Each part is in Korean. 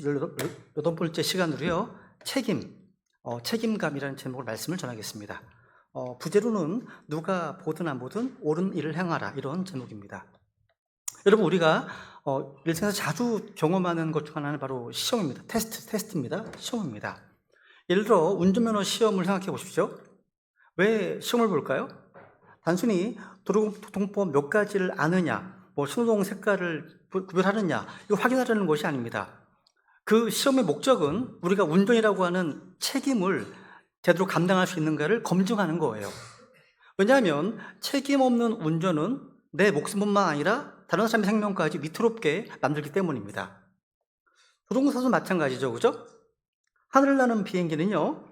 18번째 시간으로요. 책임감이라는 제목으로 말씀을 전하겠습니다. 부제로는 누가 보든 안 보든 옳은 일을 행하라, 이런 제목입니다. 여러분, 우리가 일생에서 자주 경험하는 것 중 하나는 바로 시험입니다. 테스트입니다. 시험입니다. 예를 들어 운전면허 시험을 생각해 보십시오. 왜 시험을 볼까요? 단순히 도로교통법 몇 가지를 아느냐, 신호등 색깔을 구별하느냐, 이거 확인하려는 것이 아닙니다. 그 시험의 목적은 우리가 운전이라고 하는 책임을 제대로 감당할 수 있는가를 검증하는 거예요. 왜냐하면 책임 없는 운전은 내 목숨뿐만 아니라 다른 사람의 생명까지 위태롭게 만들기 때문입니다. 조종사도 마찬가지죠, 그죠? 하늘을 나는 비행기는요,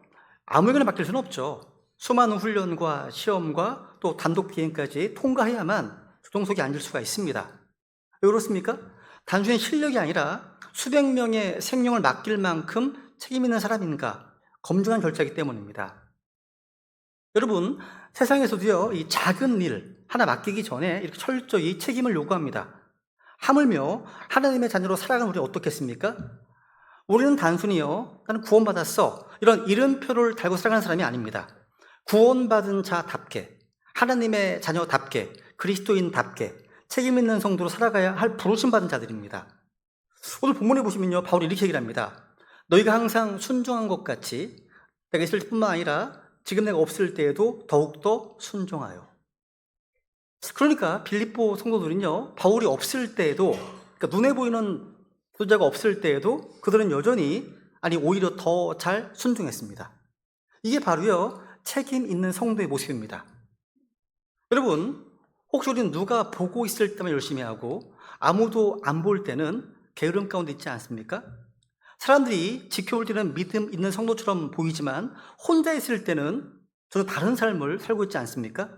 아무에게나 맡길 수는 없죠. 수많은 훈련과 시험과 또 단독 비행까지 통과해야만 조종석에 앉을 수가 있습니다. 왜 그렇습니까? 단순히 실력이 아니라 수백 명의 생명을 맡길 만큼 책임 있는 사람인가 검증한 결자이기 때문입니다. 여러분, 세상에서도요, 이 작은 일 하나 맡기기 전에 이렇게 철저히 책임을 요구합니다. 하물며 하나님의 자녀로 살아가는 우리 어떻겠습니까? 우리는 단순히요, 나는 구원받았어, 이런 이름표를 달고 살아가는 사람이 아닙니다. 구원받은 자답게, 하나님의 자녀답게, 그리스도인답게 책임 있는 성도로 살아가야 할 부르심받은 자들입니다. 오늘 본문에 보시면요, 바울이 이렇게 얘기를 합니다. 너희가 항상 순종한 것 같이 내가 있을 뿐만 아니라 지금 내가 없을 때에도 더욱더 순종하여. 그러니까 빌립보 성도들은요, 바울이 없을 때에도, 그러니까 눈에 보이는 소자가 없을 때에도 그들은 여전히, 오히려 더 잘 순종했습니다. 이게 바로요, 책임 있는 성도의 모습입니다. 여러분, 혹시 우리는 누가 보고 있을 때만 열심히 하고 아무도 안 볼 때는 게으름 가운데 있지 않습니까? 사람들이 지켜볼 때는 믿음 있는 성도처럼 보이지만 혼자 있을 때는 전혀 다른 삶을 살고 있지 않습니까?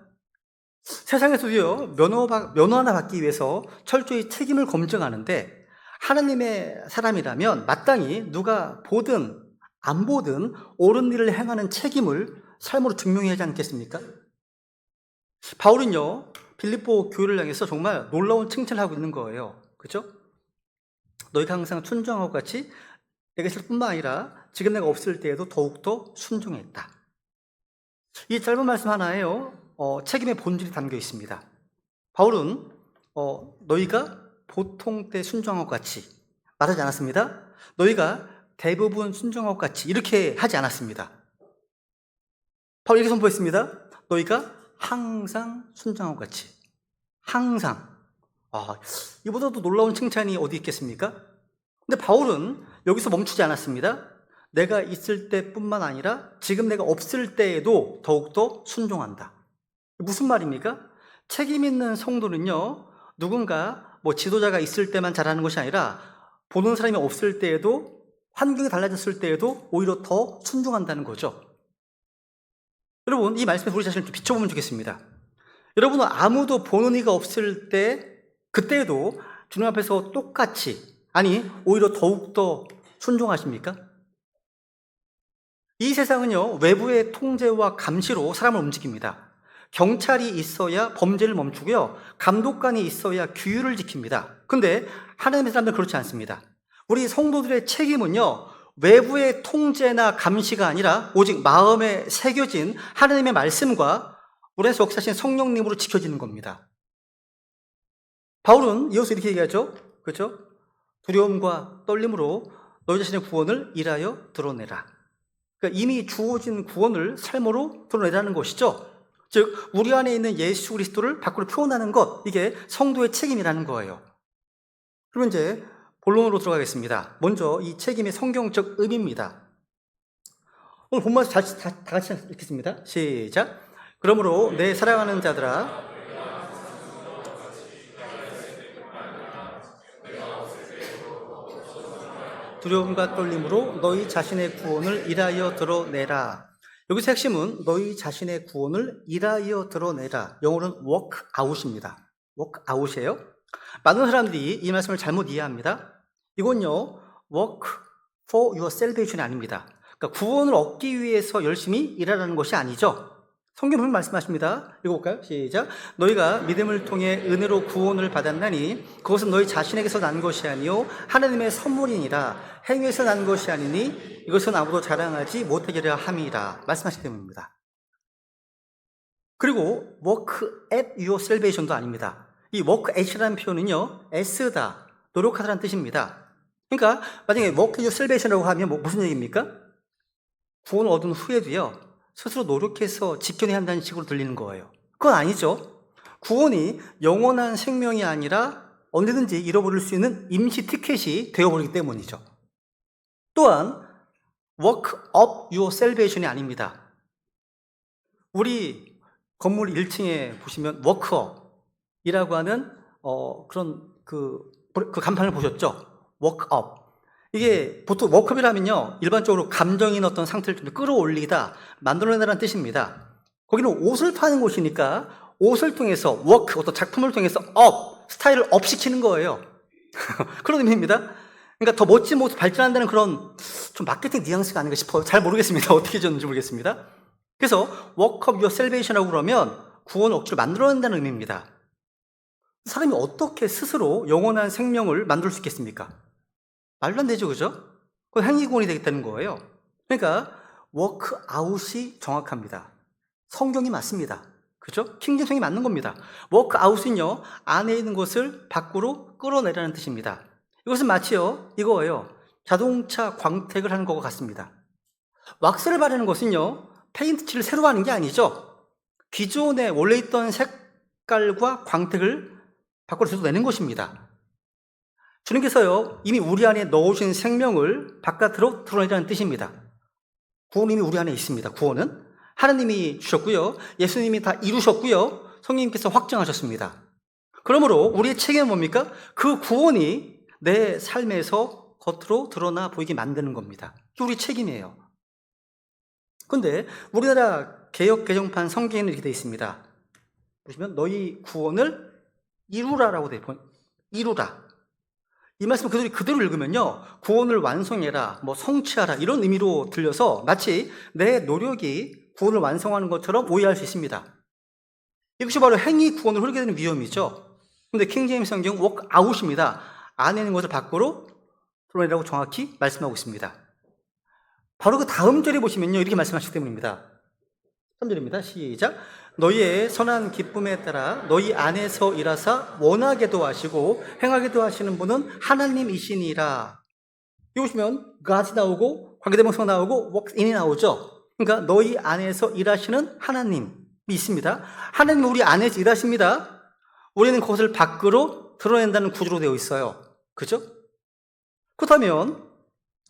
세상에서도요, 면허 하나 받기 위해서 철저히 책임을 검증하는데 하나님의 사람이라면 마땅히 누가 보든 안 보든 옳은 일을 행하는 책임을 삶으로 증명해야 하지 않겠습니까? 바울은요, 빌립보 교회를 향해서 정말 놀라운 칭찬을 하고 있는 거예요. 그렇죠? 너희가 항상 순종하고 같이 내가 있을 뿐만 아니라 지금 내가 없을 때에도 더욱더 순종했다. 이 짧은 말씀 하나에요, 책임의 본질이 담겨 있습니다. 바울은 너희가 보통 때 순종하고 같이 말하지 않았습니다. 너희가 대부분 순종하고 같이 이렇게 하지 않았습니다. 바울이 이렇게 선포했습니다. 너희가 항상 순종하고 같이. 항상. 이보다도 놀라운 칭찬이 어디 있겠습니까? 근데 바울은 여기서 멈추지 않았습니다. 내가 있을 때뿐만 아니라 지금 내가 없을 때에도 더욱더 순종한다. 무슨 말입니까? 책임 있는 성도는요, 누군가 지도자가 있을 때만 잘하는 것이 아니라 보는 사람이 없을 때에도, 환경이 달라졌을 때에도 오히려 더 순종한다는 거죠. 여러분, 이 말씀에 우리 자신을 좀 비춰보면 좋겠습니다. 여러분은 아무도 보는 이가 없을 때, 그때에도 주님 앞에서 똑같이, 오히려 더욱더 순종하십니까? 이 세상은요, 외부의 통제와 감시로 사람을 움직입니다. 경찰이 있어야 범죄를 멈추고요, 감독관이 있어야 규율을 지킵니다. 근데 하나님의 사람들은 그렇지 않습니다. 우리 성도들의 책임은요, 외부의 통제나 감시가 아니라 오직 마음에 새겨진 하나님의 말씀과 우리 안에서 역사하신 성령님으로 지켜지는 겁니다. 바울은 이어서 이렇게 얘기하죠. 그렇죠? 두려움과 떨림으로 너희 자신의 구원을 일하여 드러내라. 그러니까 이미 주어진 구원을 삶으로 드러내라는 것이죠. 즉 우리 안에 있는 예수 그리스도를 밖으로 표현하는 것, 이게 성도의 책임이라는 거예요. 그러면 이제 본론으로 들어가겠습니다. 먼저 이 책임의 성경적 의미입니다. 오늘 본문에서 다 같이 읽겠습니다. 시작. 그러므로 내 사랑하는 자들아, 두려움과 떨림으로 너희 자신의 구원을 일하여 드러내라. 여기서 핵심은 너희 자신의 구원을 일하여 드러내라. 영어로는 work out입니다. work out이에요. 많은 사람들이 이 말씀을 잘못 이해합니다. 이건요, work for your salvation이 아닙니다. 그러니까 구원을 얻기 위해서 열심히 일하라는 것이 아니죠. 성경은 말씀하십니다. 읽어볼까요? 시작. 너희가 믿음을 통해 은혜로 구원을 받았나니 그것은 너희 자신에게서 난 것이 아니요 하나님의 선물이니라. 행위에서 난 것이 아니니 이것은 아무도 자랑하지 못하게 하려 함이라 말씀하시기 때문입니다. 그리고 work at your salvation도 아닙니다. 이 work at이라는 표현은요, 애쓰다, 노력하다라는 뜻입니다. 그러니까 만약에 work at your salvation이라고 하면 무슨 얘기입니까? 구원을 얻은 후에도요, 스스로 노력해서 지켜내야 한다는 식으로 들리는 거예요. 그건 아니죠. 구원이 영원한 생명이 아니라 언제든지 잃어버릴 수 있는 임시 티켓이 되어버리기 때문이죠. 또한 work up your salvation이 아닙니다. 우리 건물 1층에 보시면 워크업이라고 하는 그런 그 간판을 보셨죠? 워크업. 이게 보통 워크업이라면요, 일반적으로 감정인 어떤 상태를 좀 끌어올리다, 만들어내다라는 뜻입니다. 거기는 옷을 파는 곳이니까 옷을 통해서 어떤 작품을 통해서 스타일을 업 시키는 거예요. 그런 의미입니다. 그러니까 더 멋진 모습 발전한다는 그런 좀 마케팅 뉘앙스가 아닌가 싶어요. 잘 모르겠습니다. 어떻게 졌는지 모르겠습니다. 그래서 work up your salvation이라고 그러면 구원을 억지로 만들어낸다는 의미입니다. 사람이 어떻게 스스로 영원한 생명을 만들 수 있겠습니까? 말도 안 되죠, 그죠? 그건 행위구원이 되겠다는 거예요. 그러니까 work out이 정확합니다. 성경이 맞습니다. 그죠? 킹제임성이 맞는 겁니다. work out은요, 안에 있는 것을 밖으로 끌어내라는 뜻입니다. 이것은 마치요, 이거예요. 자동차 광택을 하는 것과 같습니다. 왁스를 바르는 것은요, 페인트 칠을 새로 하는 게 아니죠. 기존에 원래 있던 색깔과 광택을 밖으로 쏟아내는 것입니다. 주님께서요, 이미 우리 안에 넣으신 생명을 바깥으로 드러내자는 뜻입니다. 구원은 이미 우리 안에 있습니다. 구원은 하나님이 주셨고요, 예수님이 다 이루셨고요, 성령님께서 확정하셨습니다. 그러므로 우리의 책임은 뭡니까? 그 구원이 내 삶에서 겉으로 드러나 보이게 만드는 겁니다. 그게 우리 책임이에요. 그런데 우리나라 개역 개정판 성경에는 이렇게 되어 있습니다. 보시면 너희 구원을 이루라라고 되어 있고, 이루라. 이 말씀 그대로 읽으면요, 구원을 완성해라, 성취하라 이런 의미로 들려서 마치 내 노력이 구원을 완성하는 것처럼 오해할 수 있습니다. 이것이 바로 행위 구원을 흐르게 되는 위험이죠. 그런데 킹제임스 성경 work out입니다. 안에 있는 것을 밖으로 드러내라고 정확히 말씀하고 있습니다. 바로 그 다음 절에 보시면요, 이렇게 말씀하시기 때문입니다. 3절입니다. 시작. 너희의 선한 기쁨에 따라 너희 안에서 일하사 원하게도 하시고 행하게도 하시는 분은 하나님이시니라. 여기 보시면 God이 나오고 관계대명사가 나오고 works in이 나오죠. 그러니까 너희 안에서 일하시는 하나님이 있습니다. 하나님은 우리 안에서 일하십니다. 우리는 그것을 밖으로 드러낸다는 구조로 되어 있어요. 그죠? 그렇다면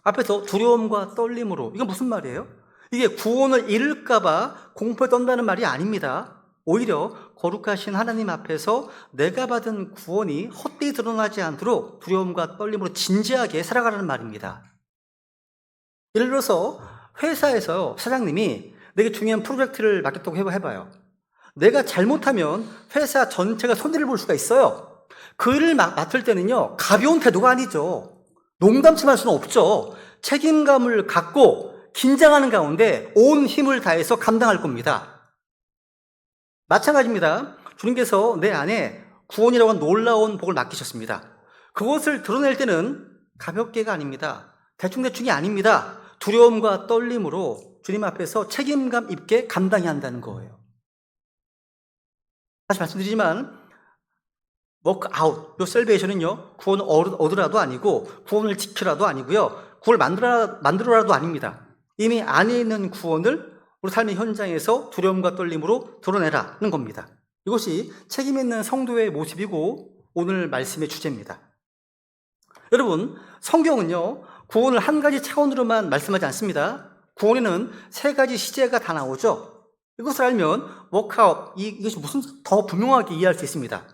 앞에서 두려움과 떨림으로, 이건 무슨 말이에요? 이게 구원을 잃을까봐 공포에 떤다는 말이 아닙니다. 오히려 거룩하신 하나님 앞에서 내가 받은 구원이 헛되이 드러나지 않도록 두려움과 떨림으로 진지하게 살아가라는 말입니다. 예를 들어서 회사에서 사장님이 내게 중요한 프로젝트를 맡겼다고 해봐요. 내가 잘못하면 회사 전체가 손해를 볼 수가 있어요. 그 일을 맡을 때는요, 가벼운 태도가 아니죠. 농담치만 할 수는 없죠. 책임감을 갖고 긴장하는 가운데 온 힘을 다해서 감당할 겁니다. 마찬가지입니다. 주님께서 내 안에 구원이라고 하는 놀라운 복을 맡기셨습니다. 그것을 드러낼 때는 가볍게가 아닙니다. 대충대충이 아닙니다. 두려움과 떨림으로 주님 앞에서 책임감 있게 감당해야 한다는 거예요. 다시 말씀드리지만 work out, 요 salvation은요, 구원을 얻으라도 아니고 구원을 지키라도 아니고요, 구원을 만들어라도 아닙니다. 이미 안에 있는 구원을 우리 삶의 현장에서 두려움과 떨림으로 드러내라는 겁니다. 이것이 책임 있는 성도의 모습이고 오늘 말씀의 주제입니다. 여러분, 성경은요, 구원을 한 가지 차원으로만 말씀하지 않습니다. 구원에는 세 가지 시제가 다 나오죠. 이것을 알면 work out, 이것이 무슨 더 분명하게 이해할 수 있습니다.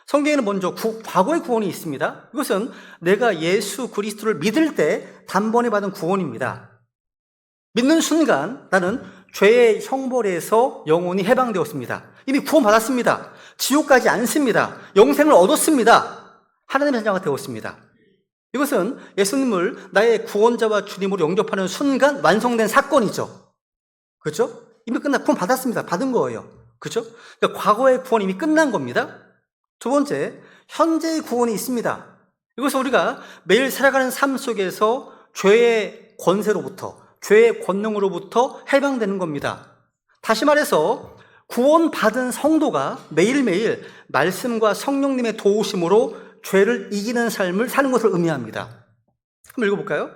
성경에는 먼저 과거의 구원이 있습니다. 이것은 내가 예수 그리스도를 믿을 때 단번에 받은 구원입니다. 믿는 순간 나는 죄의 형벌에서 영원히 해방되었습니다. 이미 구원받았습니다. 지옥 가지 않습니다. 영생을 얻었습니다. 하나님의 자녀가 되었습니다. 이것은 예수님을 나의 구원자와 주님으로 영접하는 순간 완성된 사건이죠. 그렇죠? 이미 구원 받았습니다. 받은 거예요. 그렇죠? 그러니까 과거의 구원이 이미 끝난 겁니다. 두 번째, 현재의 구원이 있습니다. 이것은 우리가 매일 살아가는 삶 속에서 죄의 권세로부터, 죄의 권능으로부터 해방되는 겁니다. 다시 말해서 구원받은 성도가 매일매일 말씀과 성령님의 도우심으로 죄를 이기는 삶을 사는 것을 의미합니다. 한번 읽어볼까요?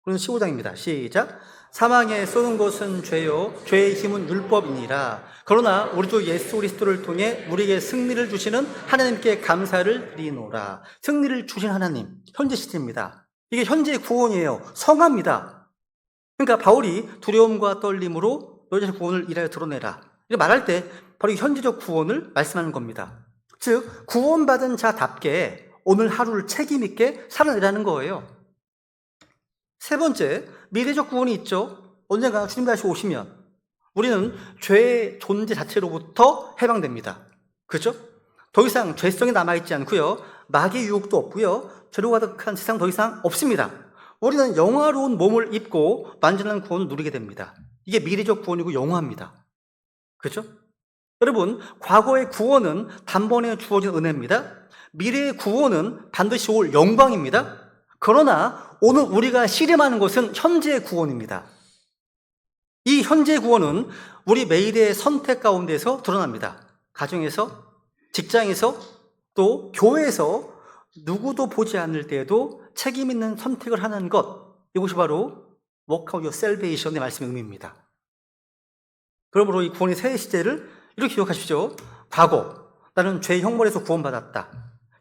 그럼 15장입니다. 시작. 사망에 쏘는 것은 죄요 죄의 힘은 율법이니라. 그러나 우리 주 예수 그리스도를 통해 우리에게 승리를 주시는 하나님께 감사를 드리노라. 승리를 주신 하나님, 현재 시제입니다. 이게 현재의 구원이에요. 성화입니다. 그러니까 바울이 두려움과 떨림으로 너희의 구원을 일하여 드러내라, 이렇게 말할 때 바로 이 현재적 구원을 말씀하는 겁니다. 즉 구원받은 자답게 오늘 하루를 책임 있게 살아내라는 거예요. 세 번째, 미래적 구원이 있죠. 언젠가 주님 다시 오시면 우리는 죄의 존재 자체로부터 해방됩니다. 그렇죠? 더 이상 죄성이 남아있지 않고요, 마귀의 유혹도 없고요, 죄로 가득한 세상 더 이상 없습니다. 우리는 영화로운 몸을 입고 완전한 구원을 누리게 됩니다. 이게 미래적 구원이고 영화입니다. 그렇죠? 여러분, 과거의 구원은 단번에 주어진 은혜입니다. 미래의 구원은 반드시 올 영광입니다. 그러나 오늘 우리가 씨름하는 것은 현재의 구원입니다. 이 현재의 구원은 우리 매일의 선택 가운데서 드러납니다. 가정에서, 직장에서, 또 교회에서 누구도 보지 않을 때에도 책임 있는 선택을 하는 것, 이것이 바로 Work out your salvation의 말씀의 의미입니다. 그러므로 이 구원의 세 시제를 이렇게 기억하십시오. 과거, 나는 죄의 형벌에서 구원받았다.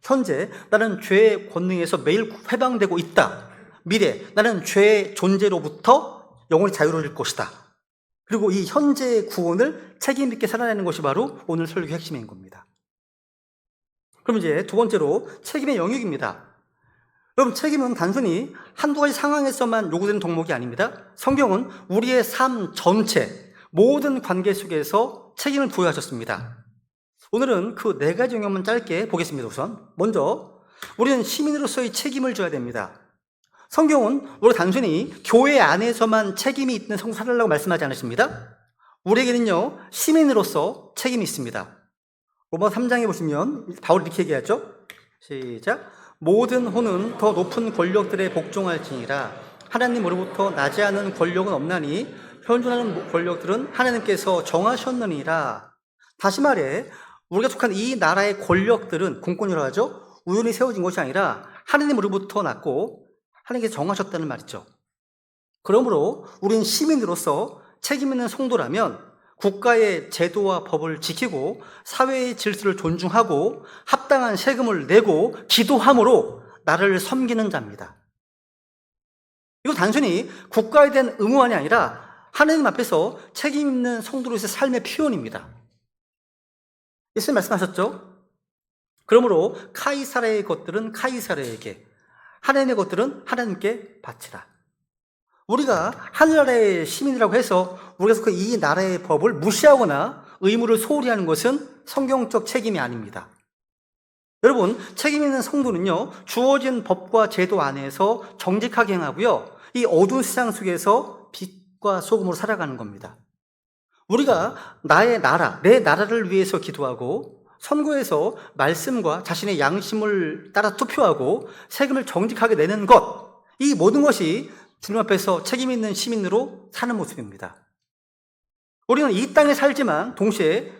현재, 나는 죄의 권능에서 매일 해방되고 있다. 미래, 나는 죄의 존재로부터 영원히 자유로울 것이다. 그리고 이 현재의 구원을 책임 있게 살아내는 것이 바로 오늘 설교의 핵심인 겁니다. 그럼 이제 두 번째로 책임의 영역입니다. 여러분, 책임은 단순히 한두 가지 상황에서만 요구되는 덕목이 아닙니다. 성경은 우리의 삶 전체, 모든 관계 속에서 책임을 부여하셨습니다. 오늘은 그 네 가지 영역만 짧게 보겠습니다. 우선 먼저 우리는 시민으로서의 책임을 져야 됩니다. 성경은 우리가 단순히 교회 안에서만 책임이 있는 성도 살아라고 말씀하지 않으십니다. 우리에게는요, 시민으로서 책임이 있습니다. 로마 3장에 보시면 바울이 이렇게 얘기하죠. 시작. 모든 호는 더 높은 권력들에 복종할지니라. 하나님으로부터 나지 않은 권력은 없나니 현존하는 권력들은 하나님께서 정하셨느니라. 다시 말해 우리가 속한 이 나라의 권력들은, 공권이라고 하죠, 우연히 세워진 것이 아니라 하나님으로부터 났고 하나님께서 정하셨다는 말이죠. 그러므로 우리는 시민으로서 책임 있는 성도라면 국가의 제도와 법을 지키고 사회의 질서를 존중하고 합당한 세금을 내고 기도함으로 나라를 섬기는 자입니다. 이거 단순히 국가에 대한 의무만이 아니라 하나님 앞에서 책임 있는 성도로서의 삶의 표현입니다. 예수님 말씀하셨죠? 그러므로 카이사르의 것들은 카이사르에게, 하나님의 것들은 하나님께 바치라. 우리가 하늘나라의 시민이라고 해서 우리가 이 나라의 법을 무시하거나 의무를 소홀히 하는 것은 성경적 책임이 아닙니다. 여러분, 책임 있는 성도는요, 주어진 법과 제도 안에서 정직하게 행하고요, 이 어두운 세상 속에서 빛과 소금으로 살아가는 겁니다. 우리가 나의 나라, 내 나라를 위해서 기도하고 선거에서 말씀과 자신의 양심을 따라 투표하고 세금을 정직하게 내는 것, 이 모든 것이 주님 앞에서 책임 있는 시민으로 사는 모습입니다. 우리는 이 땅에 살지만 동시에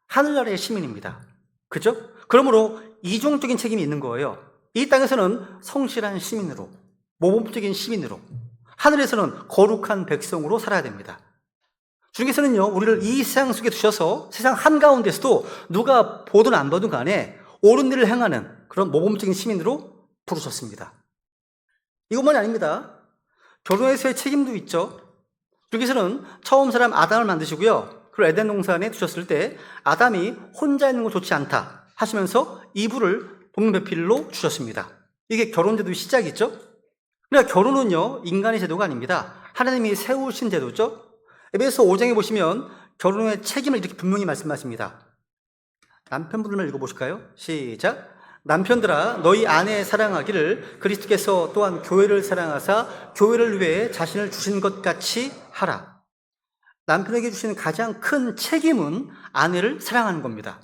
하늘나라의 시민입니다. 그죠? 그러므로 이중적인 책임이 있는 거예요. 이 땅에서는 성실한 시민으로, 모범적인 시민으로, 하늘에서는 거룩한 백성으로 살아야 됩니다. 주님께서는요, 우리를 이 세상 속에 두셔서 세상 한가운데서도 누가 보든 안 보든 간에 옳은 일을 행하는 그런 모범적인 시민으로 부르셨습니다. 이것만이 아닙니다. 결혼에서의 책임도 있죠. 주님께서는 처음 사람 아담을 만드시고요, 그리고 에덴 동산에 두셨을 때 아담이 혼자 있는 거 좋지 않다 하시면서 이불을 동배필로 주셨습니다. 이게 결혼제도의 시작이죠. 그러니까 결혼은요, 인간의 제도가 아닙니다. 하나님이 세우신 제도죠. 에베소 5장에 보시면 결혼의 책임을 이렇게 분명히 말씀하십니다. 남편분들만 읽어보실까요? 시작. 남편들아, 너희 아내 사랑하기를 그리스도께서 또한 교회를 사랑하사 교회를 위해 자신을 주신 것 같이 하라. 남편에게 주시는 가장 큰 책임은 아내를 사랑하는 겁니다.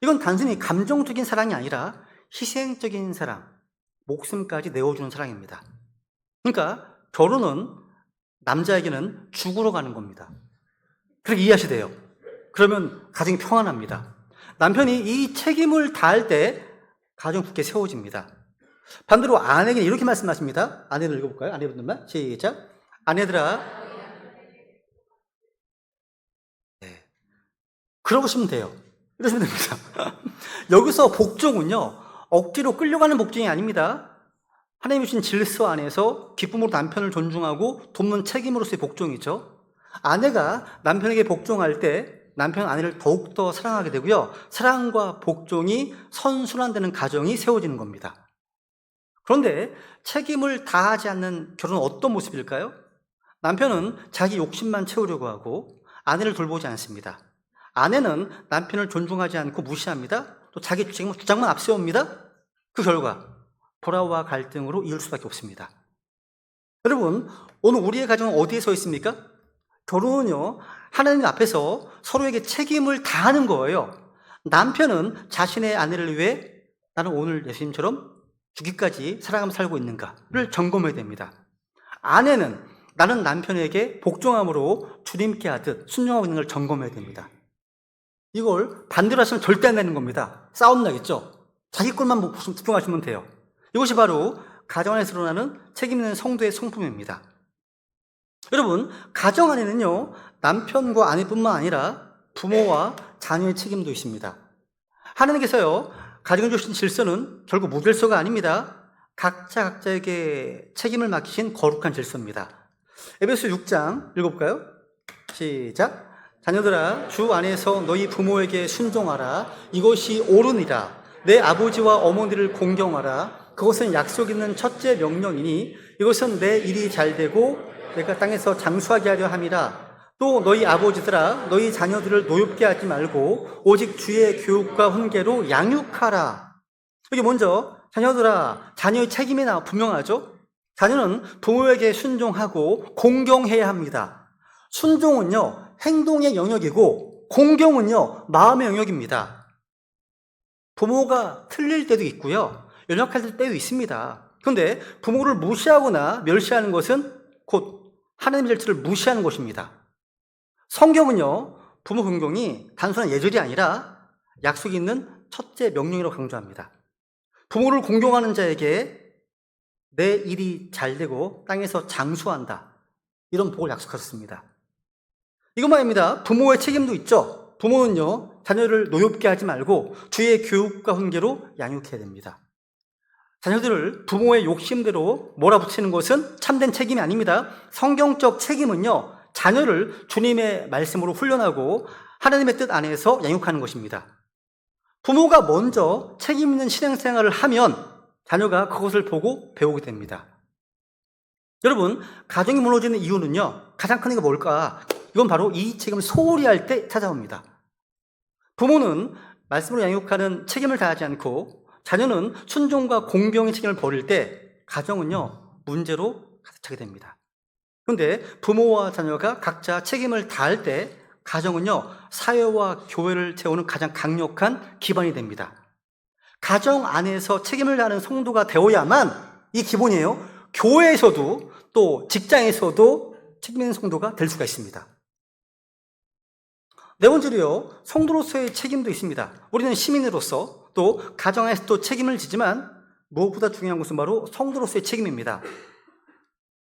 이건 단순히 감정적인 사랑이 아니라 희생적인 사랑, 목숨까지 내어주는 사랑입니다. 그러니까 결혼은 남자에게는 죽으러 가는 겁니다. 그렇게 이해하셔야 돼요. 그러면 가정이 평안합니다. 남편이 이 책임을 다할 때 가정 굳게 세워집니다. 반대로 아내에게는 이렇게 말씀하십니다. 아내들 읽어볼까요? 아내분들만 시작. 아내들아, 네. 그러시면 돼요. 이러시면 됩니다. 여기서 복종은요, 억지로 끌려가는 복종이 아닙니다. 하나님이 주신 질서 안에서 기쁨으로 남편을 존중하고 돕는 책임으로서의 복종이죠. 아내가 남편에게 복종할 때 남편은 아내를 더욱더 사랑하게 되고요. 사랑과 복종이 선순환되는 가정이 세워지는 겁니다. 그런데 책임을 다하지 않는 결혼은 어떤 모습일까요? 남편은 자기 욕심만 채우려고 하고 아내를 돌보지 않습니다. 아내는 남편을 존중하지 않고 무시합니다. 또 자기 주장만 앞세웁니다. 그 결과 불화와 갈등으로 이을 수밖에 없습니다. 여러분, 오늘 우리의 가정은 어디에 서 있습니까? 결혼은요, 하나님 앞에서 서로에게 책임을 다하는 거예요. 남편은 자신의 아내를 위해 나는 오늘 예수님처럼 죽기까지 사랑하며 살고 있는가를 점검해야 됩니다. 아내는 나는 남편에게 복종함으로 주님께 하듯 순종하고 있는 걸 점검해야 됩니다. 이걸 반대로 하시면 절대 안 되는 겁니다. 싸움 나겠죠? 자기 것만 집중하시면 돼요. 이것이 바로 가정 안에서 일어나는 책임 있는 성도의 성품입니다. 여러분, 가정 안에는요, 남편과 아내뿐만 아니라 부모와 자녀의 책임도 있습니다. 하나님께서요, 가정을 주신 질서는 결국 무질서가 아닙니다. 각자에게 책임을 맡기신 거룩한 질서입니다. 에베소 6장 읽어볼까요? 시작. 자녀들아, 주 안에서 너희 부모에게 순종하라. 이것이 옳으니라. 내 아버지와 어머니를 공경하라. 그것은 약속 있는 첫째 명령이니 이것은 내 일이 잘 되고 내가 땅에서 장수하게 하려 함이라. 또 너희 아버지들아, 너희 자녀들을 노엽게 하지 말고 오직 주의 교육과 훈계로 양육하라. 여기 먼저 자녀들아, 자녀의 책임이 분명하죠? 자녀는 부모에게 순종하고 공경해야 합니다. 순종은요, 행동의 영역이고 공경은요, 마음의 영역입니다. 부모가 틀릴 때도 있고요, 연약할 때도 있습니다. 그런데 부모를 무시하거나 멸시하는 것은 곧 하나님의 질서를 무시하는 것입니다. 성경은요, 부모 공경이 단순한 예절이 아니라 약속이 있는 첫째 명령이라고 강조합니다. 부모를 공경하는 자에게 내 일이 잘 되고 땅에서 장수한다, 이런 복을 약속하셨습니다. 이것만 아닙니다. 부모의 책임도 있죠. 부모는요, 자녀를 노엽게 하지 말고 주의 교육과 훈계로 양육해야 됩니다. 자녀들을 부모의 욕심대로 몰아붙이는 것은 참된 책임이 아닙니다. 성경적 책임은요, 자녀를 주님의 말씀으로 훈련하고 하나님의 뜻 안에서 양육하는 것입니다. 부모가 먼저 책임 있는 신앙생활을 하면 자녀가 그것을 보고 배우게 됩니다. 여러분, 가정이 무너지는 이유는요, 가장 큰 이유가 뭘까? 이건 바로 이 책임을 소홀히 할 때 찾아옵니다. 부모는 말씀으로 양육하는 책임을 다하지 않고 자녀는 순종과 공경의 책임을 버릴 때 가정은요, 문제로 가득 차게 됩니다. 그런데 부모와 자녀가 각자 책임을 다할 때 가정은요, 사회와 교회를 세우는 가장 강력한 기반이 됩니다. 가정 안에서 책임을 다하는 성도가 되어야만, 이 기본이에요, 교회에서도 또 직장에서도 책임 있는 성도가 될 수가 있습니다. 네 번째로요, 성도로서의 책임도 있습니다. 우리는 시민으로서 또 가정 안에서도 책임을 지지만 무엇보다 중요한 것은 바로 성도로서의 책임입니다.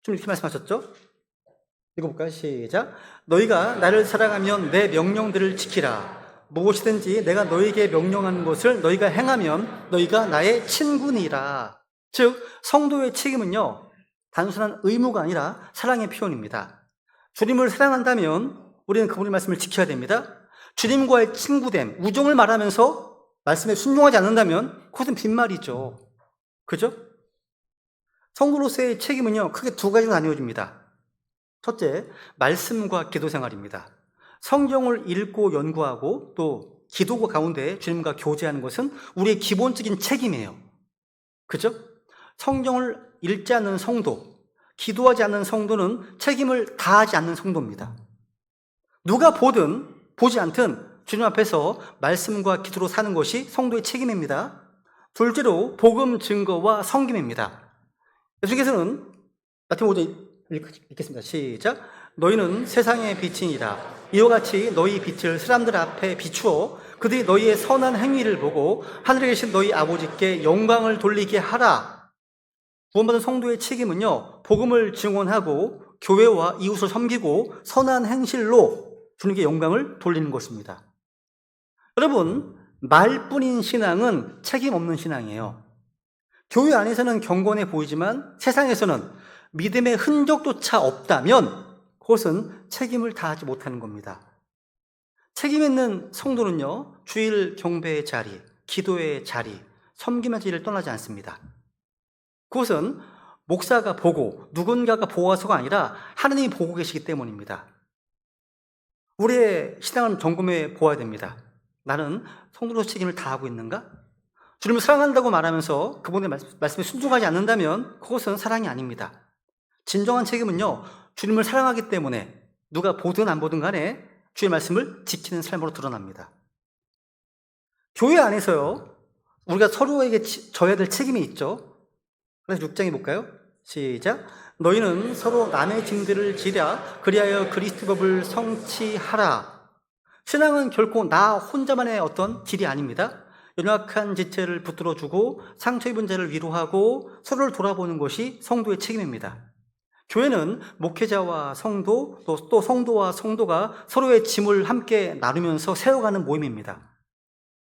좀 이렇게 말씀하셨죠? 읽어볼까요? 시작. 너희가 나를 사랑하면 내 명령들을 지키라. 무엇이든지 내가 너희에게 명령하는 것을 너희가 행하면 너희가 나의 친구니라. 즉, 성도의 책임은요, 단순한 의무가 아니라 사랑의 표현입니다. 주님을 사랑한다면 우리는 그분의 말씀을 지켜야 됩니다. 주님과의 친구됨, 우정을 말하면서 말씀에 순종하지 않는다면 그것은 빈말이죠. 그죠? 성도로서의 책임은요, 크게 두 가지로 나뉘어집니다. 첫째, 말씀과 기도 생활입니다. 성경을 읽고 연구하고 또 기도 가운데 주님과 교제하는 것은 우리의 기본적인 책임이에요. 그죠? 성경을 읽지 않는 성도, 기도하지 않는 성도는 책임을 다하지 않는 성도입니다. 누가 보든 보지 않든 주님 앞에서 말씀과 기도로 사는 것이 성도의 책임입니다. 둘째로 복음 증거와 섬김입니다. 예수님께서는 마태복음 읽겠습니다. 시작. 너희는 세상의 빛이니라. 이와 같이 너희 빛을 사람들 앞에 비추어 그들이 너희의 선한 행위를 보고 하늘에 계신 너희 아버지께 영광을 돌리게 하라. 구원받은 성도의 책임은요, 복음을 증언하고 교회와 이웃을 섬기고 선한 행실로 주님께 영광을 돌리는 것입니다. 여러분, 말뿐인 신앙은 책임 없는 신앙이에요. 교회 안에서는 경건해 보이지만 세상에서는 믿음의 흔적조차 없다면 그것은 책임을 다하지 못하는 겁니다. 책임 있는 성도는요, 주일 경배의 자리, 기도의 자리, 섬김의 자리를 떠나지 않습니다. 그것은 목사가 보고 누군가가 보아서가 아니라 하나님이 보고 계시기 때문입니다. 우리의 신앙을 점검해 보아야 됩니다. 나는 성도로서 책임을 다하고 있는가? 주님을 사랑한다고 말하면서 그분의 말씀에 순종하지 않는다면 그것은 사랑이 아닙니다. 진정한 책임은요, 주님을 사랑하기 때문에 누가 보든 안 보든 간에 주의 말씀을 지키는 삶으로 드러납니다. 교회 안에서요, 우리가 서로에게 져야 될 책임이 있죠. 그래서 6장에 볼까요? 시작. 너희는 서로 남의 짐들을 지랴 그리하여 그리스도 법을 성취하라. 신앙은 결코 나 혼자만의 어떤 길이 아닙니다. 연약한 지체를 붙들어주고 상처 입은 자를 위로하고 서로를 돌아보는 것이 성도의 책임입니다. 교회는 목회자와 성도, 또 성도와 성도가 서로의 짐을 함께 나누면서 세워가는 모임입니다.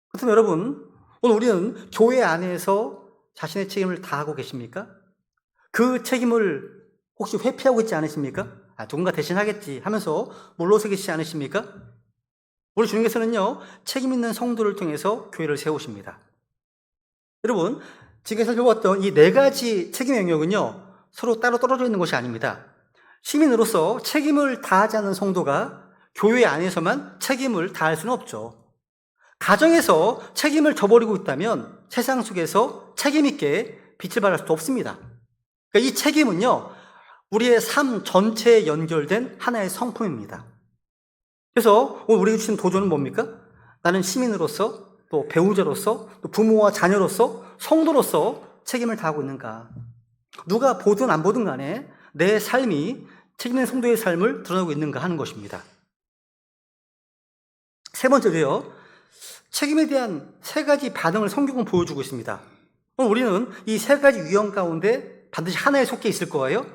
그렇다면 여러분, 오늘 우리는 교회 안에서 자신의 책임을 다하고 계십니까? 그 책임을 혹시 회피하고 있지 않으십니까? 누군가 대신하겠지 하면서 물러서 계시지 않으십니까? 우리 주님께서는요, 책임 있는 성도를 통해서 교회를 세우십니다. 여러분, 지금 살펴봤던 이 4가지 책임 영역은요, 서로 따로 떨어져 있는 것이 아닙니다. 시민으로서 책임을 다하지 않는 성도가 교회 안에서만 책임을 다할 수는 없죠. 가정에서 책임을 져버리고 있다면 세상 속에서 책임 있게 빛을 발할 수도 없습니다. 그러니까 이 책임은요, 우리의 삶 전체에 연결된 하나의 성품입니다. 그래서 오늘 우리에게 주신 도전은 뭡니까? 나는 시민으로서, 또 배우자로서, 또 부모와 자녀로서, 성도로서 책임을 다하고 있는가? 누가 보든 안 보든 간에 내 삶이 책임 있는 성도의 삶을 드러내고 있는가 하는 것입니다. 세 번째로요, 책임에 대한 3가지 반응을 성경은 보여주고 있습니다. 오늘 우리는 이 3가지 유형 가운데 반드시 하나에 속해 있을 거예요.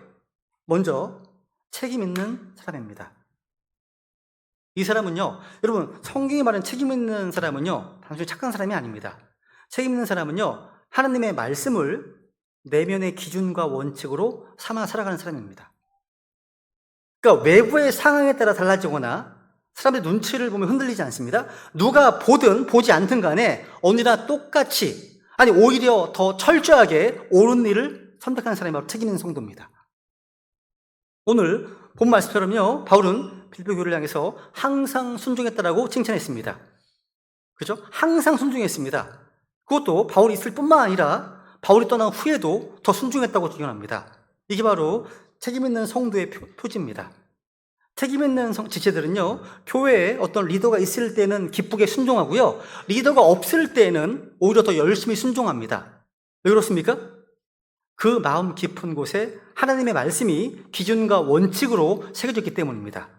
먼저 책임 있는 사람입니다. 이 사람은요, 여러분, 성경이 말하는 책임 있는 사람은요, 단순히 착한 사람이 아닙니다. 책임 있는 사람은요, 하나님의 말씀을 내면의 기준과 원칙으로 삼아 살아가는 사람입니다. 그러니까 외부의 상황에 따라 달라지거나 사람들의 눈치를 보면 흔들리지 않습니다. 누가 보든 보지 않든 간에 언제나 똑같이, 아니 오히려 더 철저하게 옳은 일을 선택하는 사람이 바로 책임 있는 성도입니다. 오늘 본 말씀처럼요, 바울은 빌립보 교회를 향해서 항상 순종했다라고 칭찬했습니다. 그죠? 항상 순종했습니다. 그것도 바울이 있을 뿐만 아니라 바울이 떠난 후에도 더 순종했다고 증언합니다. 이게 바로 책임 있는 성도의 표지입니다. 책임 있는 지체들은요, 교회에 어떤 리더가 있을 때는 기쁘게 순종하고요, 리더가 없을 때는 오히려 더 열심히 순종합니다. 왜 그렇습니까? 그 마음 깊은 곳에 하나님의 말씀이 기준과 원칙으로 새겨졌기 때문입니다.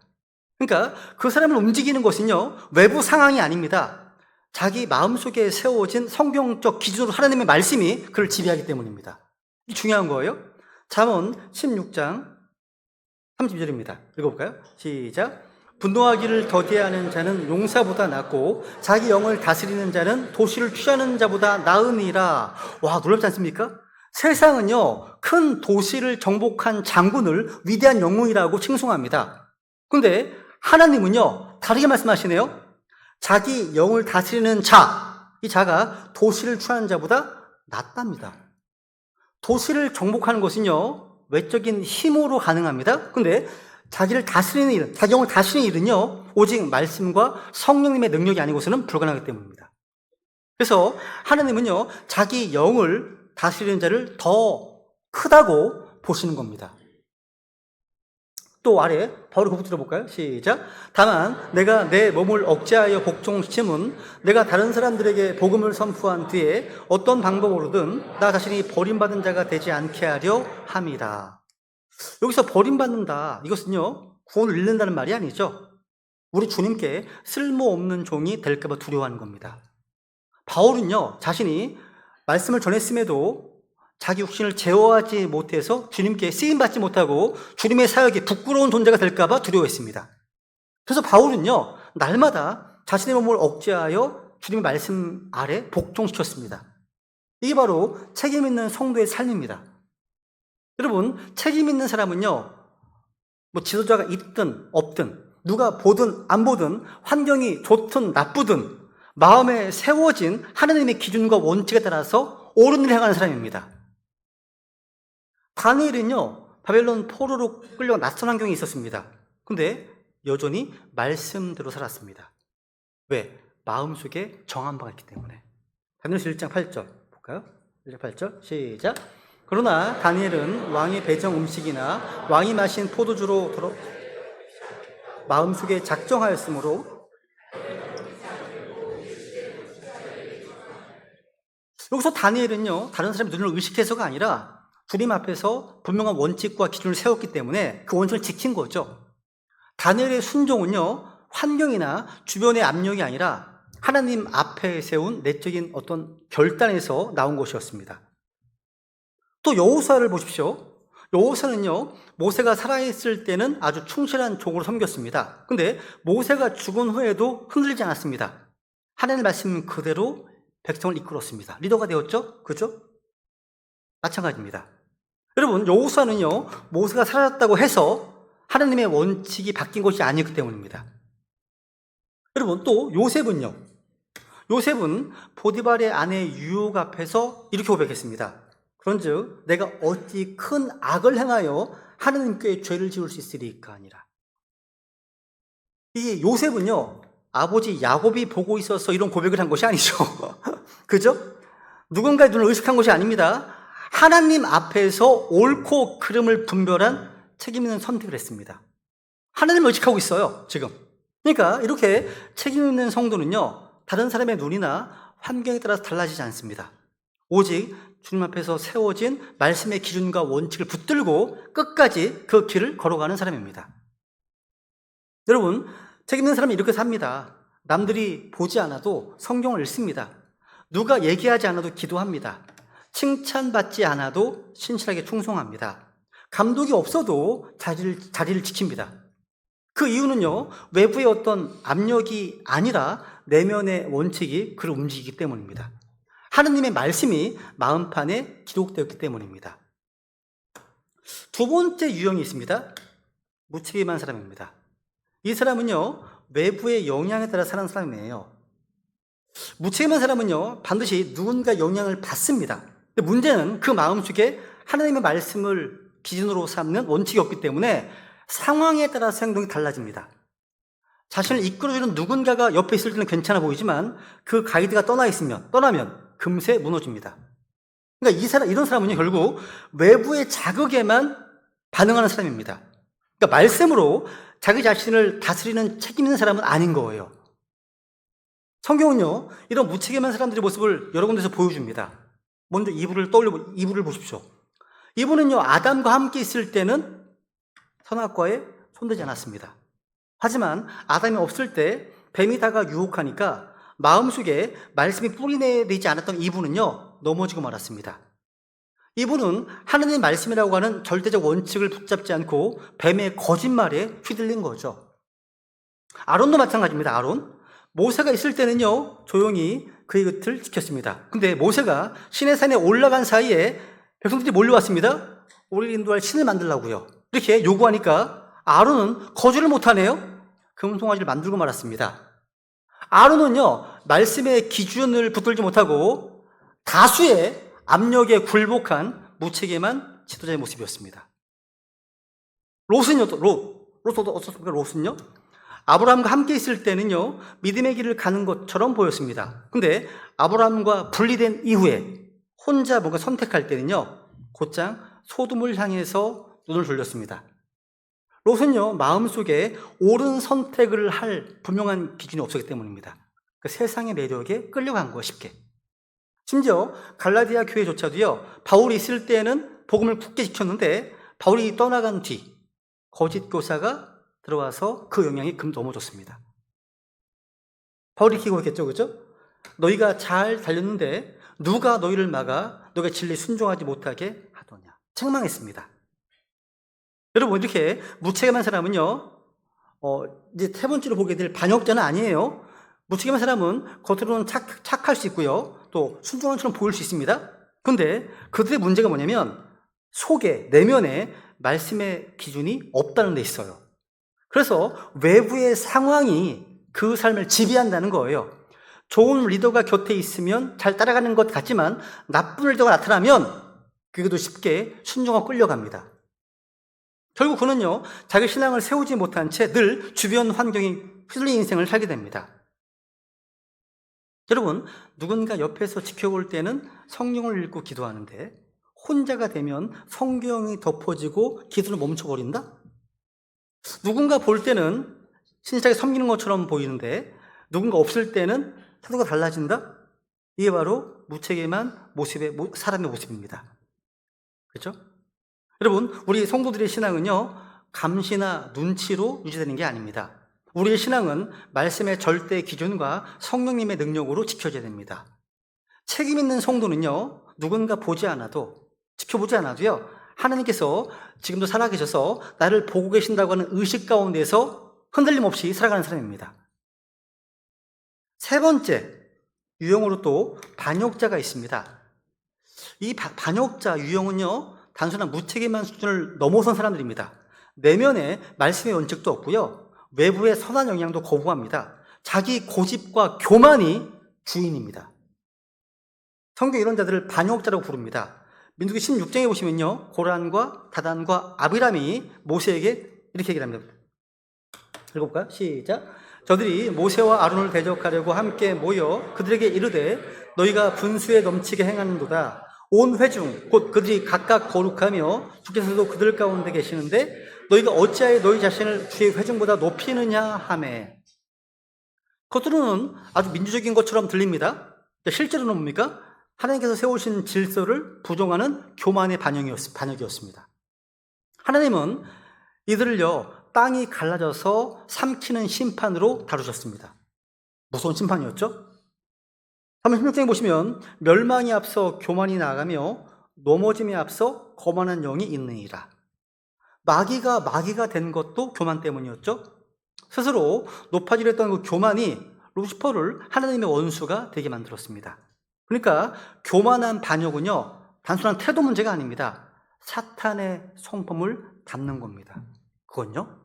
그러니까 그 사람을 움직이는 것은요, 외부 상황이 아닙니다. 자기 마음속에 세워진 성경적 기준으로 하나님의 말씀이 그를 지배하기 때문입니다. 이게 중요한 거예요. 잠언 16장 32절입니다. 읽어볼까요? 시작. 분노하기를 더디하는 자는 용사보다 낫고 자기 영을 다스리는 자는 도시를 취하는 자보다 나으니라. 와, 놀랍지 않습니까? 세상은요, 큰 도시를 정복한 장군을 위대한 영웅이라고 칭송합니다. 그런데 하나님은요, 다르게 말씀하시네요. 자기 영을 다스리는 자, 이 자가 도시를 취하는 자보다 낫답니다. 도시를 정복하는 것은요, 외적인 힘으로 가능합니다. 그런데 자기를 다스리는 일, 자기 영을 다스리는 일은요, 오직 말씀과 성령님의 능력이 아니고서는 불가능하기 때문입니다. 그래서 하나님은요, 자기 영을 다스리는 자를 더 크다고 보시는 겁니다. 또 아래 바울의 고백 들어볼까요? 시작. 다만 내가 내 몸을 억제하여 복종시킴은 내가 다른 사람들에게 복음을 선포한 뒤에 어떤 방법으로든 나 자신이 버림받은 자가 되지 않게 하려 함이라. 여기서 버림받는다, 이것은요 구원을 잃는다는 말이 아니죠. 우리 주님께 쓸모없는 종이 될까 봐 두려워하는 겁니다. 바울은요 자신이 말씀을 전했음에도 자기 육신을 제어하지 못해서 주님께 쓰임받지 못하고 주님의 사역이 부끄러운 존재가 될까 봐 두려워했습니다. 그래서 바울은요 날마다 자신의 몸을 억제하여 주님의 말씀 아래 복종시켰습니다. 이게 바로 책임 있는 성도의 삶입니다. 여러분, 책임 있는 사람은요 뭐 지도자가 있든 없든, 누가 보든 안 보든, 환경이 좋든 나쁘든 마음에 세워진 하나님의 기준과 원칙에 따라서 옳은 일을 행하는 사람입니다. 다니엘은요 바벨론 포로로 끌려 낯선 환경에 있었습니다. 근데 여전히 말씀대로 살았습니다. 왜? 마음속에 정한 바가 있기 때문에. 다니엘서 1장 8절 볼까요? 1장 8절 시작. 그러나 다니엘은 왕의 배정 음식이나 왕이 마신 포도주로 마음속에 작정하였으므로, 여기서 다니엘은요 다른 사람의 눈을 의식해서가 아니라 주님 앞에서 분명한 원칙과 기준을 세웠기 때문에 그 원칙을 지킨 거죠. 다니엘의 순종은요 환경이나 주변의 압력이 아니라 하나님 앞에 세운 내적인 어떤 결단에서 나온 것이었습니다. 또 여호수아를 보십시오. 여호수아는요 모세가 살아있을 때는 아주 충실한 종으로 섬겼습니다. 근데 모세가 죽은 후에도 흔들리지 않았습니다. 하나님의 말씀 그대로 백성을 이끌었습니다. 리더가 되었죠? 그죠? 마찬가지입니다. 여러분, 여호수아는요 모세가 사라졌다고 해서 하나님의 원칙이 바뀐 것이 아니기 때문입니다. 여러분, 또 요셉은요, 요셉은 보디발의 아내 유혹 앞에서 이렇게 고백했습니다. 그런즉 내가 어찌 큰 악을 행하여 하나님께 죄를 지을 수 있으리까 하니라. 이 요셉은요 아버지 야곱이 보고 있어서 이런 고백을 한 것이 아니죠. 그죠? 누군가의 눈을 의식한 것이 아닙니다. 하나님 앞에서 옳고 그름을 분별한 책임 있는 선택을 했습니다. 하나님을 의식하고 있어요 지금. 그러니까 이렇게 책임 있는 성도는요 다른 사람의 눈이나 환경에 따라서 달라지지 않습니다. 오직 주님 앞에서 세워진 말씀의 기준과 원칙을 붙들고 끝까지 그 길을 걸어가는 사람입니다. 여러분, 책임 있는 사람은 이렇게 삽니다. 남들이 보지 않아도 성경을 읽습니다. 누가 얘기하지 않아도 기도합니다. 칭찬받지 않아도 신실하게 충성합니다. 감독이 없어도 자리를 지킵니다. 그 이유는요 외부의 어떤 압력이 아니라 내면의 원칙이 그를 움직이기 때문입니다. 하느님의 말씀이 마음판에 기록되었기 때문입니다. 두 번째 유형이 있습니다. 무책임한 사람입니다. 이 사람은요 외부의 영향에 따라 사는 사람이에요. 무책임한 사람은요 반드시 누군가 영향을 받습니다. 근데 문제는 그 마음속에 하나님의 말씀을 기준으로 삼는 원칙이 없기 때문에 상황에 따라서 행동이 달라집니다. 자신을 이끌어주는 누군가가 옆에 있을 때는 괜찮아 보이지만 그 가이드가 떠나면 금세 무너집니다. 그러니까 이런 사람은요 결국 외부의 자극에만 반응하는 사람입니다. 그러니까 말씀으로 자기 자신을 다스리는 책임 있는 사람은 아닌 거예요. 성경은요 이런 무책임한 사람들의 모습을 여러 군데서 보여줍니다. 먼저 이브를 보십시오. 이브는요 아담과 함께 있을 때는 선악과에 손대지 않았습니다. 하지만 아담이 없을 때 뱀이 다가 유혹하니까 마음속에 말씀이 뿌리내리지 않았던 이브는요 넘어지고 말았습니다. 이브는 하나님의 말씀이라고 하는 절대적 원칙을 붙잡지 않고 뱀의 거짓말에 휘둘린 거죠. 아론도 마찬가지입니다. 아론, 모세가 있을 때는요 조용히 그의 곁을 지켰습니다. 근데 모세가 시내산에 올라간 사이에 백성들이 몰려왔습니다. 우리를 인도할 신을 만들라고요. 이렇게 요구하니까 아론은 거절을 못하네요. 금송아지를 만들고 말았습니다. 아론은요 말씀의 기준을 붙들지 못하고 다수의 압력에 굴복한 무책임한 지도자의 모습이었습니다. 롯은요, 롯은요 아브라함과 함께 있을 때는요 믿음의 길을 가는 것처럼 보였습니다. 근데 아브라함과 분리된 이후에 혼자 뭔가 선택할 때는요 곧장 소돔을 향해서 눈을 돌렸습니다. 롯은요 마음속에 옳은 선택을 할 분명한 기준이 없었기 때문입니다. 그 세상의 매력에 끌려간 거 쉽게. 심지어 갈라디아 교회조차도요 바울이 있을 때는 복음을 굳게 지켰는데 바울이 떠나간 뒤 거짓 교사가 들어와서 그 영향이 금 넘어졌습니다. 바울이 이렇게 고백했죠, 그죠? 너희가 잘 달렸는데 누가 너희를 막아 너희가 진리에 순종하지 못하게 하더냐. 책망했습니다. 여러분, 이렇게 무책임한 사람은요, 이제 세 번째로 보게 될 반역자는 아니에요. 무책임한 사람은 겉으로는 착할 수 있고요, 또 순종한 것처럼 보일 수 있습니다. 그런데 그들의 문제가 뭐냐면 속에, 내면에 말씀의 기준이 없다는 데 있어요. 그래서 외부의 상황이 그 삶을 지배한다는 거예요. 좋은 리더가 곁에 있으면 잘 따라가는 것 같지만 나쁜 리더가 나타나면 그게도 쉽게 순종하고 끌려갑니다. 결국 그는요, 자기 신앙을 세우지 못한 채 늘 주변 환경이 휘둘린 인생을 살게 됩니다. 여러분, 누군가 옆에서 지켜볼 때는 성경을 읽고 기도하는데 혼자가 되면 성경이 덮어지고 기도를 멈춰버린다? 누군가 볼 때는 신실하게 섬기는 것처럼 보이는데 누군가 없을 때는 태도가 달라진다? 이게 바로 무책임한 모습의 사람의 모습입니다. 그렇죠? 여러분, 우리 성도들의 신앙은요, 감시나 눈치로 유지되는 게 아닙니다. 우리의 신앙은 말씀의 절대 기준과 성령님의 능력으로 지켜져야 됩니다. 책임 있는 성도는요, 누군가 보지 않아도, 지켜보지 않아도요, 하나님께서 지금도 살아계셔서 나를 보고 계신다고 하는 의식 가운데서 흔들림 없이 살아가는 사람입니다. 세 번째, 유형으로 또 반역자가 있습니다. 이 반역자 유형은요, 단순한 무책임한 수준을 넘어선 사람들입니다. 내면에 말씀의 원칙도 없고요, 외부의 선한 영향도 거부합니다. 자기 고집과 교만이 주인입니다. 성경 이런 자들을 반역자라고 부릅니다. 민수기 16장에 보시면요, 고란과 다단과 아비람이 모세에게 이렇게 얘기를 합니다. 읽어볼까요? 시작. 저들이 모세와 아론을 대적하려고 함께 모여 그들에게 이르되 너희가 분수에 넘치게 행하는도다. 온 회중 곧 그들이 각각 거룩하며 주께서도 그들 가운데 계시는데 너희가 어찌하여 너희 자신을 주의 회중보다 높이느냐 하매. 겉으로는 아주 민주적인 것처럼 들립니다. 실제로는 뭡니까? 하나님께서 세우신 질서를 부정하는 교만의 반역이었습니다. 하나님은 이들을요, 땅이 갈라져서 삼키는 심판으로 다루셨습니다. 무서운 심판이었죠? 36장에 보시면 멸망이 앞서 교만이 나아가며 넘어짐에 앞서 거만한 영이 있느니라. 마귀가 된 것도 교만 때문이었죠. 스스로 높아지려 했던 그 교만이 루시퍼를 하나님의 원수가 되게 만들었습니다. 그러니까 교만한 반역은요, 단순한 태도 문제가 아닙니다. 사탄의 성품을 담는 겁니다. 그건요,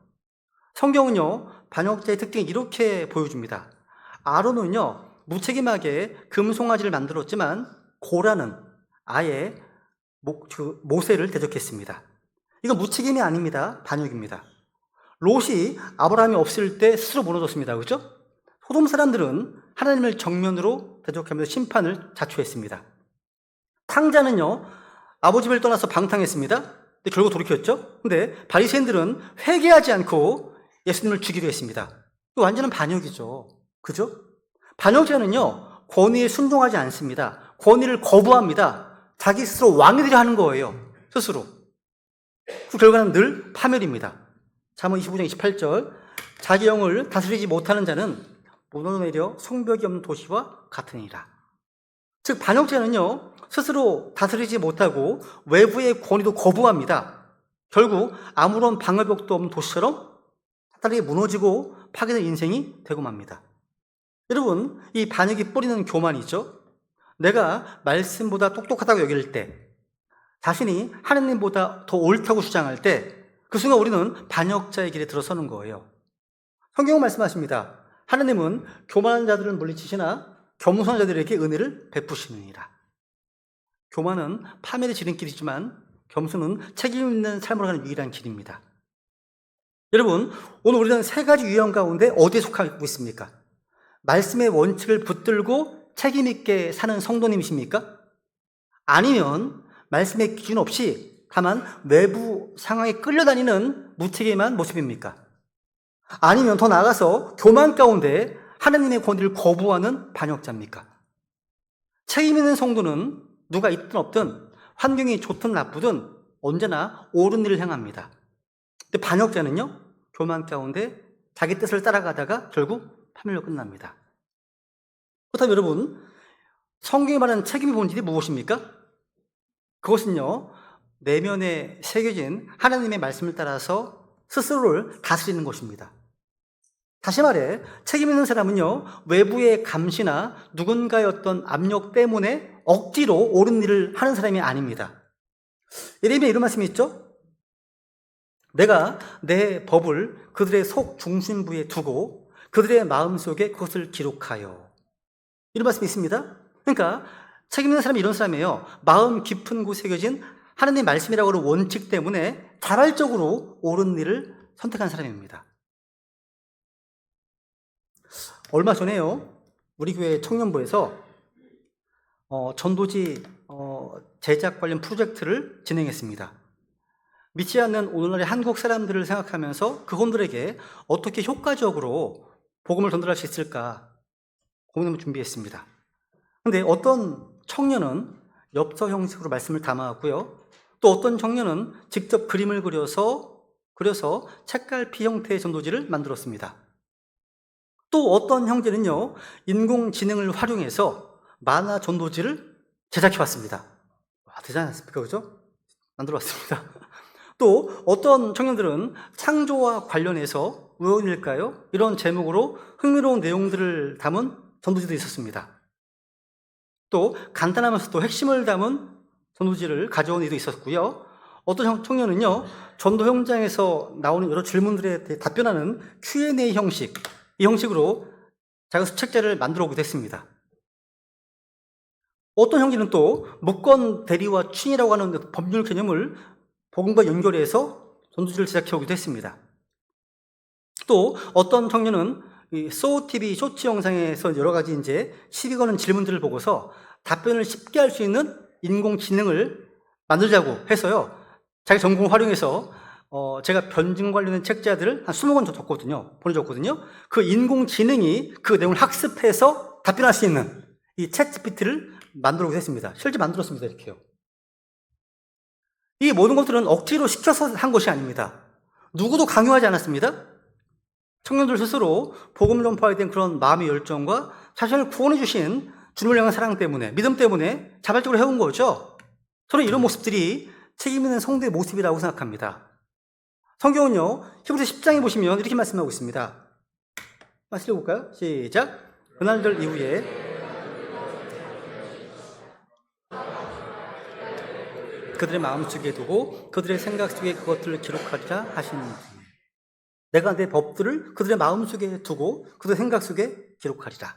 성경은요, 반역자의 특징을 이렇게 보여줍니다. 아론은요, 무책임하게 금송아지를 만들었지만 고라는 아예 모세를 대적했습니다. 이건 무책임이 아닙니다. 반역입니다. 롯이 아브라함이 없을 때 스스로 무너졌습니다. 그렇죠? 소돔 사람들은 하나님을 정면으로 대적하면서 심판을 자초했습니다. 탕자는요, 아버지 집을 떠나서 방탕했습니다. 근데 결국 돌이켰죠? 근데 바리새인들은 회개하지 않고 예수님을 죽이려 했습니다. 이거 완전한 반역이죠. 그죠? 반역자는요, 권위에 순종하지 않습니다. 권위를 거부합니다. 자기 스스로 왕이 되려 하는 거예요. 스스로. 그 결과는 늘 파멸입니다. 잠언 25장 28절, 자기 영을 다스리지 못하는 자는 무너내려 성벽이 없는 도시와 같으니라. 즉 반역자는요, 스스로 다스리지 못하고 외부의 권위도 거부합니다. 결국 아무런 방어벽도 없는 도시처럼 사탄에게 무너지고 파괴된 인생이 되고 맙니다. 여러분, 이 반역이 뿌리는 교만이죠. 내가 말씀보다 똑똑하다고 여길 때, 자신이 하느님보다 더 옳다고 주장할 때, 그 순간 우리는 반역자의 길에 들어서는 거예요. 성경은 말씀하십니다. 하느님은 교만한 자들을 물리치시나 겸손한 자들에게 은혜를 베푸시느니라. 교만은 파멸의 지름길이지만 겸손은 책임 있는 삶으로 가는 유일한 길입니다. 여러분, 오늘 우리는 세 가지 유형 가운데 어디에 속하고 있습니까? 말씀의 원칙을 붙들고 책임 있게 사는 성도님이십니까? 아니면 말씀의 기준 없이 다만 외부 상황에 끌려다니는 무책임한 모습입니까? 아니면 더 나아가서 교만 가운데 하나님의 권위를 거부하는 반역자입니까? 책임 있는 성도는 누가 있든 없든 환경이 좋든 나쁘든 언제나 옳은 일을 행합니다. 근데 반역자는요, 교만 가운데 자기 뜻을 따라가다가 결국 파멸로 끝납니다. 그렇다면 여러분, 성경이 말하는 책임의 본질이 무엇입니까? 그것은요, 내면에 새겨진 하나님의 말씀을 따라서 스스로를 다스리는 것입니다. 다시 말해, 책임 있는 사람은요, 외부의 감시나 누군가의 어떤 압력 때문에 억지로 옳은 일을 하는 사람이 아닙니다. 예레미야 이런 말씀이 있죠? 내가 내 법을 그들의 속 중심부에 두고 그들의 마음속에 그것을 기록하여. 이런 말씀이 있습니다. 그러니까 책임 있는 사람이 이런 사람이에요. 마음 깊은 곳에 새겨진 하나님의 말씀이라고 하는 원칙 때문에 자발적으로 옳은 일을 선택한 사람입니다. 얼마 전에요, 우리 교회 청년부에서 전도지 제작 관련 프로젝트를 진행했습니다. 믿지 않는 오늘날의 한국 사람들을 생각하면서 그분들에게 어떻게 효과적으로 복음을 전달할 수 있을까 고민을 준비했습니다. 그런데 어떤 청년은 엽서 형식으로 말씀을 담아왔고요. 또 어떤 청년은 직접 그림을 그려서 책갈피 형태의 전도지를 만들었습니다. 또 어떤 형제는요, 인공지능을 활용해서 만화 전도지를 제작해 왔습니다. 와, 되지 않습니까? 그죠? 만들어 왔습니다. 또 어떤 청년들은 창조와 관련해서 우연일까요? 이런 제목으로 흥미로운 내용들을 담은 전도지도 있었습니다. 또 간단하면서도 핵심을 담은 전도지를 가져온 이도 있었고요. 어떤 청년은요, 전도 현장에서 나오는 여러 질문들에 대해 답변하는 Q&A 형식, 이 형식으로 작은 수책자를 만들어 오기도 했습니다. 어떤 형제는 또 무권 대리와 추인이라고 하는 법률 개념을 복음과 연결해서 전도지를 제작해 오기도 했습니다. 또 어떤 청년은 소TV 쇼츠 영상에서 여러 가지 이제 시비 거는 질문들을 보고서 답변을 쉽게 할 수 있는 인공지능을 만들자고 해서요, 자기 전공을 활용해서 제가 변증 관련된 책자들을 한 20권 보내줬거든요. 그 인공지능이 그 내용을 학습해서 답변할 수 있는 이 챗GPT를 만들어 오기도 했습니다. 실제 만들었습니다. 이렇게요. 이 모든 것들은 억지로 시켜서 한 것이 아닙니다. 누구도 강요하지 않았습니다. 청년들 스스로 복음 전파에 대한 그런 마음의 열정과 자신을 구원해 주신 주님을 향한 사랑 때문에, 믿음 때문에 자발적으로 해온 거죠. 저는 이런 모습들이 책임 있는 성도의 모습이라고 생각합니다. 성경은요, 히브리서 10장에 보시면 이렇게 말씀하고 있습니다. 말씀 읽어볼까요? 시작. 그날들 이후에 그들의 마음속에 두고 그들의 생각 속에 그것들을 기록하리라 하시는지. 내가 내 법들을 그들의 마음속에 두고 그들의 생각 속에 기록하리라.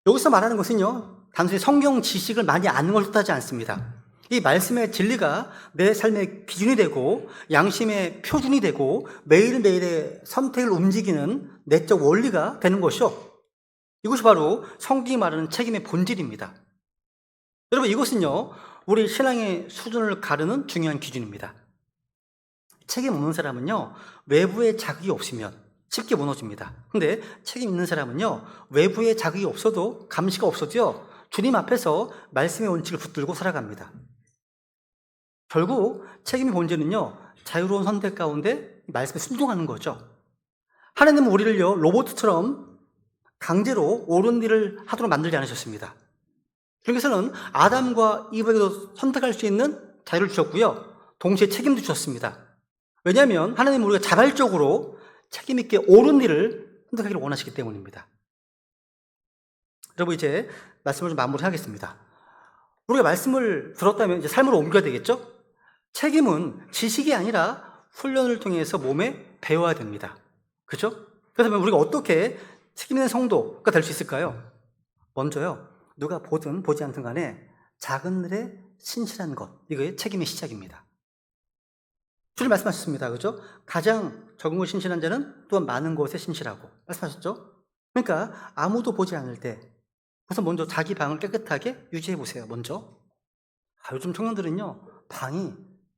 여기서 말하는 것은요, 단순히 성경 지식을 많이 아는 것을 뜻하지 않습니다. 이 말씀의 진리가 내 삶의 기준이 되고 양심의 표준이 되고 매일매일의 선택을 움직이는 내적 원리가 되는 것이요, 이것이 바로 성경이 말하는 책임의 본질입니다. 여러분, 이것은요, 우리 신앙의 수준을 가르는 중요한 기준입니다. 책임 없는 사람은요, 외부의 자극이 없으면 쉽게 무너집니다. 근데 책임 있는 사람은요, 외부의 자극이 없어도, 감시가 없어도요, 주님 앞에서 말씀의 원칙을 붙들고 살아갑니다. 결국 책임의 본질은요, 자유로운 선택 가운데 말씀에 순종하는 거죠. 하나님은 우리를요, 로봇처럼 강제로 옳은 일을 하도록 만들지 않으셨습니다. 주님께서는 아담과 이브에게도 선택할 수 있는 자유를 주셨고요, 동시에 책임도 주셨습니다. 왜냐하면 하나님은 우리가 자발적으로 책임있게 옳은 일을 선택하기를 원하시기 때문입니다. 여러분, 이제 말씀을 좀 마무리하겠습니다. 우리가 말씀을 들었다면 이제 삶으로 옮겨야 되겠죠? 책임은 지식이 아니라 훈련을 통해서 몸에 배워야 됩니다. 그렇죠? 그래서 우리가 어떻게 책임 있는 성도가 될 수 있을까요? 먼저요, 누가 보든 보지 않든 간에 작은 일에 신실한 것, 이거의 책임의 시작입니다. 주님 말씀하셨습니다. 그죠? 가장 적은 것에 신실한 자는 또한 많은 것에 신실하고 말씀하셨죠? 그러니까 아무도 보지 않을 때 우선 먼저 자기 방을 깨끗하게 유지해 보세요. 먼저. 요즘 청년들은요, 방이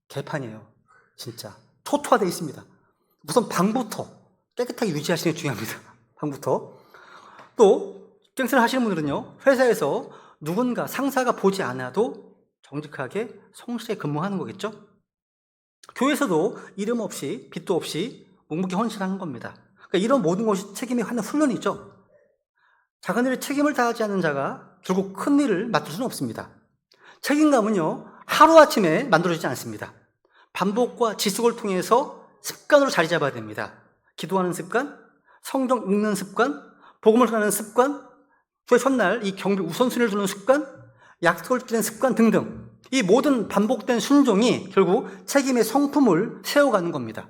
개판이에요. 진짜 초토화되어 있습니다. 우선 방부터 깨끗하게 유지하시는 게 중요합니다. 방부터. 또 땡스를 하시는 분들은요, 회사에서 누군가 상사가 보지 않아도 정직하게 성실하게 근무하는 거겠죠? 교회에서도 이름 없이 빚도 없이 묵묵히 헌신하는 겁니다. 그러니까 이런 모든 것이 책임이 하는 훈련이죠. 작은 일에 책임을 다하지 않는 자가 결국 큰 일을 맡을 수는 없습니다. 책임감은요, 하루아침에 만들어지지 않습니다. 반복과 지속을 통해서 습관으로 자리 잡아야 됩니다. 기도하는 습관, 성경 읽는 습관, 복음을 전하는 습관, 교회 첫날 이 경비 우선순위를 두는 습관, 약속을 지키는 습관 등등, 이 모든 반복된 순종이 결국 책임의 성품을 세워가는 겁니다.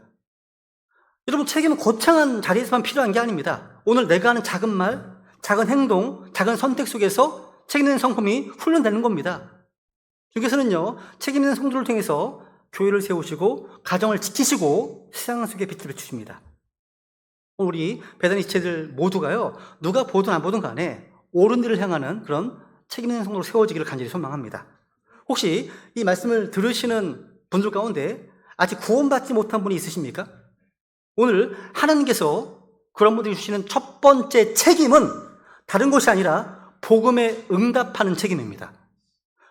여러분, 책임은 거창한 자리에서만 필요한 게 아닙니다. 오늘 내가 하는 작은 말, 작은 행동, 작은 선택 속에서 책임 있는 성품이 훈련되는 겁니다. 주께서는요, 책임 있는 성도를 통해서 교회를 세우시고 가정을 지키시고 세상 속에 빛을 비추십니다. 우리 배단의 지체들 모두가요, 누가 보든 안 보든 간에 옳은 일을 향하는 그런 책임 있는 성도로 세워지기를 간절히 소망합니다. 혹시 이 말씀을 들으시는 분들 가운데 아직 구원받지 못한 분이 있으십니까? 오늘 하나님께서 그런 분들이 주시는 첫 번째 책임은 다른 것이 아니라 복음에 응답하는 책임입니다.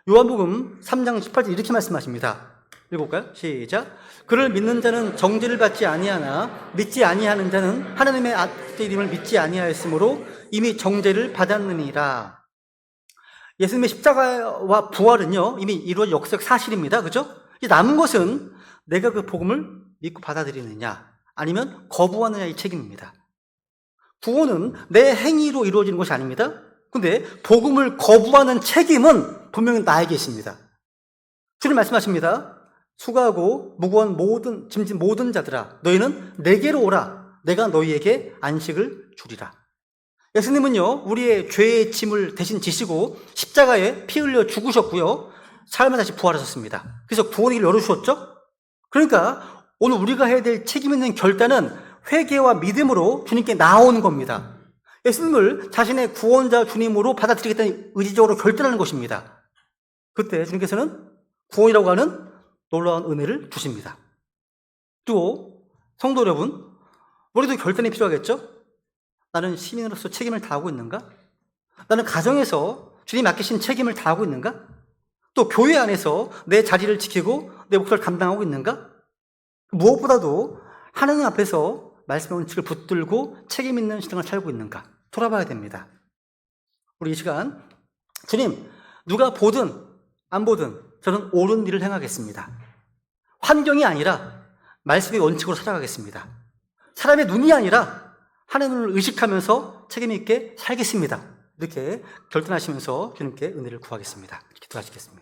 요한복음 3장 18절 이렇게 말씀하십니다. 읽어볼까요? 시작. 그를 믿는 자는 정죄를 받지 아니하나 믿지 아니하는 자는 하나님의 아들의 이름을 믿지 아니하였으므로 이미 정죄를 받았느니라. 예수님의 십자가와 부활은요, 이미 이루어진 역사적 사실입니다. 그죠? 남은 것은 내가 그 복음을 믿고 받아들이느냐 아니면 거부하느냐의 책임입니다. 구원은 내 행위로 이루어지는 것이 아닙니다. 근데 복음을 거부하는 책임은 분명히 나에게 있습니다. 주님 말씀하십니다. 수고하고 무거운 모든 짐진 모든 자들아, 너희는 내게로 오라. 내가 너희에게 안식을 주리라. 예수님은요, 우리의 죄의 짐을 대신 지시고 십자가에 피 흘려 죽으셨고요, 삶을 다시 부활하셨습니다. 그래서 구원의 길을 열어주셨죠. 그러니까 오늘 우리가 해야 될 책임 있는 결단은 회개와 믿음으로 주님께 나오는 겁니다. 예수님을 자신의 구원자 주님으로 받아들이겠다는 의지적으로 결단하는 것입니다. 그때 주님께서는 구원이라고 하는 놀라운 은혜를 주십니다. 또 성도 여러분, 우리도 결단이 필요하겠죠? 나는 시민으로서 책임을 다하고 있는가? 나는 가정에서 주님이 맡기신 책임을 다하고 있는가? 또 교회 안에서 내 자리를 지키고 내 목소리를 감당하고 있는가? 무엇보다도 하나님 앞에서 말씀의 원칙을 붙들고 책임 있는 신앙을 살고 있는가? 돌아봐야 됩니다. 우리 이 시간, 주님, 누가 보든 안 보든 저는 옳은 일을 행하겠습니다. 환경이 아니라 말씀의 원칙으로 살아가겠습니다. 사람의 눈이 아니라 하나님을 의식하면서 책임 있게 살겠습니다. 이렇게 결단하시면서 주님께 은혜를 구하겠습니다. 기도하시겠습니다.